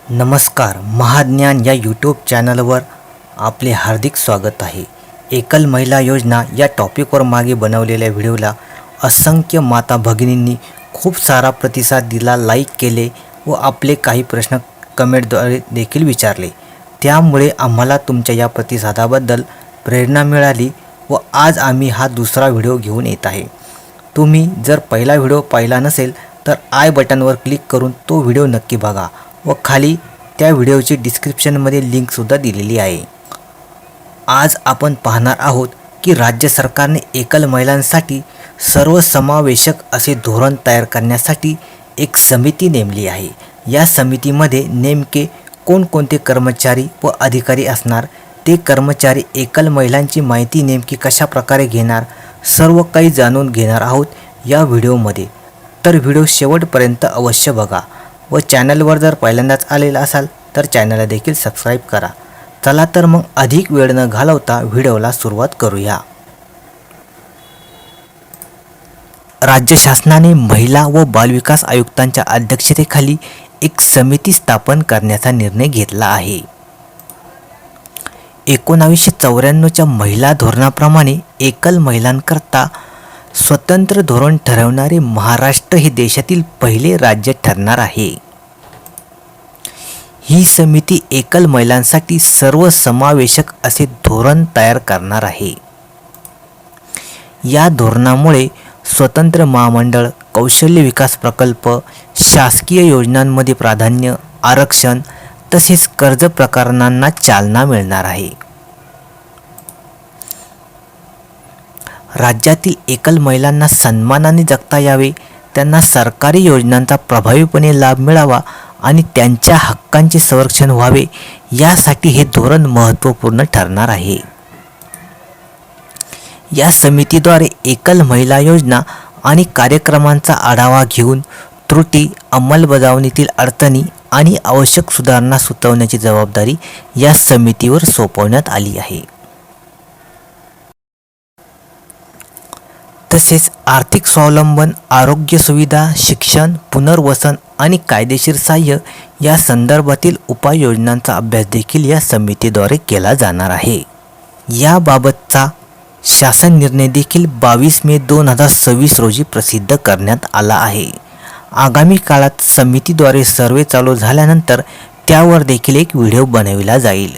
नमस्कार. महाज्ञान या यूट्यूब चॅनलवर आपले हार्दिक स्वागत आहे. एकल महिला योजना या टॉपिकवर मागे बनवलेल्या व्हिडिओला असंख्य माता भगिनींनी खूप सारा प्रतिसाद दिला, लाईक केले व आपले काही प्रश्न कमेंटद्वारे देखील विचारले. त्यामुळे आम्हाला तुमच्या या प्रतिसादाबद्दल प्रेरणा मिळाली व आज आम्ही हा दुसरा व्हिडिओ घेऊन येत आहे. तुम्ही जर पहिला व्हिडिओ पाहिला नसेल तर आय बटनवर क्लिक करून तो व्हिडिओ नक्की बघा व खाली त्या व्हिडिओची डिस्क्रिप्शनमध्ये लिंकसुद्धा दिलेली आहे. आज आपण पाहणार आहोत की राज्य सरकारने एकल महिलांसाठी सर्वसमावेशक असे धोरण तयार करण्यासाठी एक समिती नेमली आहे. या समितीमध्ये नेमके कोणकोणते कर्मचारी व अधिकारी असणार, ते कर्मचारी एकल महिलांची माहिती नेमकी कशा प्रकारे घेणार, सर्व काही जाणून घेणार आहोत या व्हिडिओमध्ये. तर व्हिडिओ शेवटपर्यंत अवश्य बघा व चॅनलवर जर पहिल्यांदाच आलेला असाल तर चॅनलला देखील सबस्क्राईब करा. चला तर मग अधिक वेळ न घालवता व्हिडिओला सुरुवात करूया. राज्य शासनाने महिला व बालविकास आयुक्तांच्या अध्यक्षतेखाली एक समिती स्थापन करण्याचा निर्णय घेतला आहे. 1994च्या महिला धोरणाप्रमाणे एकल महिलांकरता स्वतंत्र धोरण ठरवणारे महाराष्ट्र हे देशातील पहिले राज्य ठरणार आहे. ही समिती एकल महिलांसाठी सर्वसमावेशक असे धोरण तयार करणार आहे. या धोरणामुळे स्वतंत्र महामंडळ, कौशल्य विकास प्रकल्प, शासकीय योजनांमध्ये प्राधान्य, आरक्षण तसेच कर्ज प्रकरणांना चालना मिळणार आहे. राज्यातील एकल महिलांना सन्मानाने जगता यावे, त्यांना सरकारी योजनांचा प्रभावीपणे लाभ मिळावा आणि त्यांच्या हक्कांचे संरक्षण व्हावे, यासाठी हे धोरण महत्त्वपूर्ण ठरणार आहे. या समितीद्वारे एकल महिला योजना आणि कार्यक्रमांचा आढावा घेऊन त्रुटी, अंमलबजावणीतील अडचणी आणि आवश्यक सुधारणा सुचवण्याची जबाबदारी या समितीवर सोपवण्यात आली आहे. तसेच आर्थिक स्वावलंबन, आरोग्य सुविधा, शिक्षण, पुनर्वसन आणि कायदेशीर सहाय्य या संदर्भातील उपाययोजनांचा अभ्यास देखील या समितीद्वारे केला जाणार आहे. याबाबतचा शासन निर्णय देखील 22 मे 2026 रोजी प्रसिद्ध करण्यात आला आहे. आगामी काळात समितीद्वारे सर्वे चालू झाल्यानंतर त्यावर देखील एक व्हिडिओ बनविला जाईल.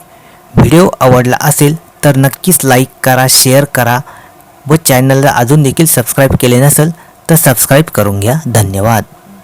व्हिडिओ आवडला असेल तर नक्कीच लाईक करा, शेअर करा व चॅनलला अजून देखील सबस्क्राईब केले नसेल तर सबस्क्राईब करून घ्या. धन्यवाद.